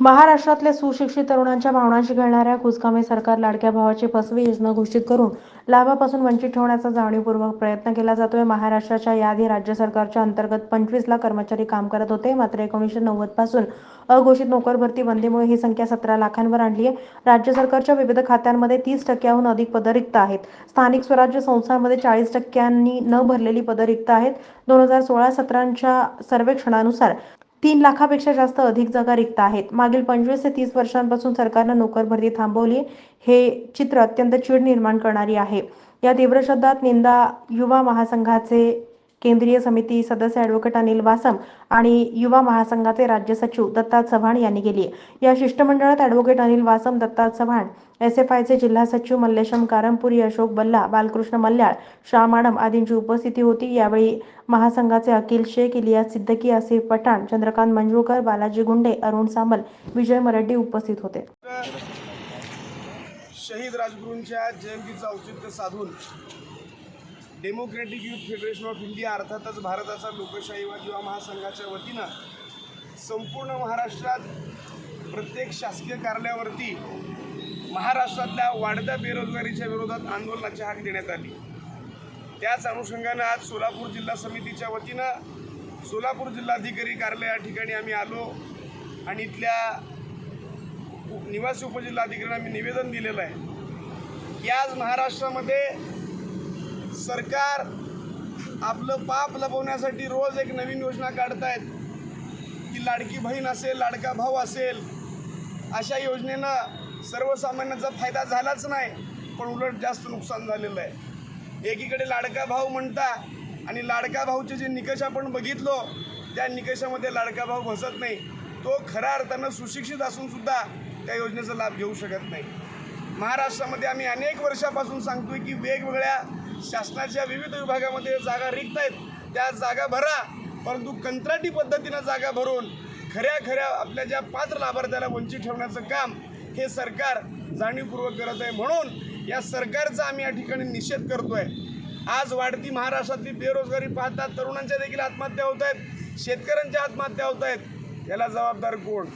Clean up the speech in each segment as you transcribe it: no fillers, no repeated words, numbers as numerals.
महाराष्ट्रातल्या सुशिक्षित तरुणांच्या भावनांशी खेळणाऱ्या कुचकामी सरकार लाडक्या भावाची फसवी योजना घोषित करून लाभापासून वंचित ठेवण्याचा जाणीवपूर्वक प्रयत्न केला जातोय। महाराष्ट्राच्या यादी राज्य सरकारच्या अंतर्गत 25 लाख कर्मचारी काम करत होते, मात्र 1990 पासून अघोषित नोकर भरती बंदीमुळे ही संख्या 17 लाखांवर आणली आहे। राज्य सरकारच्या विविध खात्यांमध्ये 30% अधिक पदं रिक्त आहेत। स्थानिक स्वराज्य संस्थांमध्ये 40% न भरलेली पदं रिक्त आहेत। 2016-17च्या सर्वेक्षणानुसार 3 लाखापेक्षा जास्त अधिक जागा रिक्त आहेत। मागील 25 ते 30 वर्षांपासून सरकारनं नोकर भरती थांबवली, हे चित्र अत्यंत चीड निर्माण करणारी आहे। या तीव्र शब्दात निंदा युवा महासंघाचे केंद्रीय समिती सदस्य ॲडव्होकेट अनिल वासम आणि युवा महासंघाचे राज्य सचिव दत्तात्रय चव्हाण यांनी केली आहे। या शिष्टमंडळात ॲडव्होकेट अनिल वासम, दत्तात्रय चव्हाण, एसएफआयचे जिल्हा सचिव मल्लेशम कारंपुरी, अशोक बल्ला, बालकृष्ण मल्ल्याळ, शाह माडम आदींची उपस्थिती होती। यावेळी महासंघाचे अखिल शेख, इलियास सिद्दीकी, आसिफ पठाण, चंद्रकांत मंजुळकर, बालाजी गुंडे, अरुण सामल, विजय मराठी उपस्थित होते। शहीद राजगुरूंच्या जयंतीचं औचित्य साधून democratic youth federation of India अर्थातच भारताचा लोकशाहीवादी युवा महासंघाच्या वतीनं संपूर्ण महाराष्ट्रात प्रत्येक शासकीय कार्यालयावरती महाराष्ट्रातल्या वाढत्या बेरोजगारीच्या विरोधात आंदोलनाची हाक देण्यात आली। त्याच अनुषंगानं आज सोलापूर जिल्हा समितीच्या वतीनं सोलापूर जिल्हाधिकारी कार्यालय या ठिकाणी आम्ही आलो आणि इथल्या निवासी उपजिल्हाधिकाऱ्यांना आम्ही निवेदन दिलेलं आहे की आज महाराष्ट्रामध्ये सरकार आपलं पाप लपवण्यासाठी रोज एक नवीन योजना काढतायत की लाडकी बहीण असेल, लाडका भाऊ असेल, अशा योजनेनं सर्वसामान्यांचा फायदा झालाच नाही, पण उलट जास्त नुकसान झालेलं आहे। एकीकडे लाडका भाऊ म्हणता आणि लाडका भाऊचे जे निकष आपण बघितलो त्या निकषामध्ये लाडका भाऊ बसत नाही। तो खऱ्या अर्थानं सुशिक्षित असून सुद्धा त्या योजनेचा लाभ घेऊ शकत नाही। महाराष्ट्रामध्ये आम्ही अनेक वर्षापासून सांगतोय की वेगवेगळ्या शासनाच्या विविध विभागामध्ये जागा रिक्त आहेत, त्या जागा भरा, परंतु कंत्राटी पद्धतीनं जागा भरून खऱ्या आपल्या ज्या पात्र लाभार्थ्याला वंचित ठेवण्याचं काम हे सरकार जाणीवपूर्वक करत आहे। म्हणून या सरकारचा आम्ही या ठिकाणी निषेध करतोय। आज वाढती महाराष्ट्रातली बेरोजगारी पाहता तरुणांच्या देखील आत्महत्या होत आहेत, शेतकऱ्यांच्या आत्महत्या होत आहेत, याला जबाबदार कोण?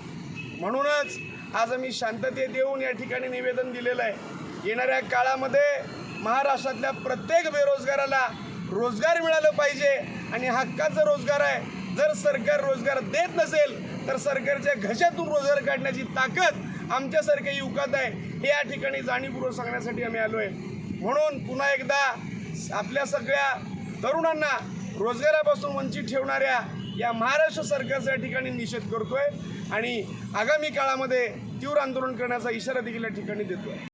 म्हणूनच आज आम्ही शांततेत येऊन या ठिकाणी निवेदन दिलेलं आहे। येणाऱ्या काळामध्ये महाराष्ट्रातल्या प्रत्येक बेरोजगाराला रोजगार मिळालं पाहिजे आणि हक्काचा रोजगार आहे। जर सरकार रोजगार देत नसेल तर सरकारच्या घशातून रोजगार काढण्याची ताकद आमच्यासारख्या युवकात आहे, हे या ठिकाणी जाणीवपूर्वक सांगण्यासाठी आम्ही आलो आहे। म्हणून पुन्हा एकदा आपल्या सगळ्या तरुणांना रोजगारापासून वंचित ठेवणाऱ्या या महाराष्ट्र सरकारच्या ठिकाणी निषेध करतोय आणि आगामी काळामध्ये तीव्र आंदोलन करण्याचा इशारा देखील या ठिकाणी देतोय।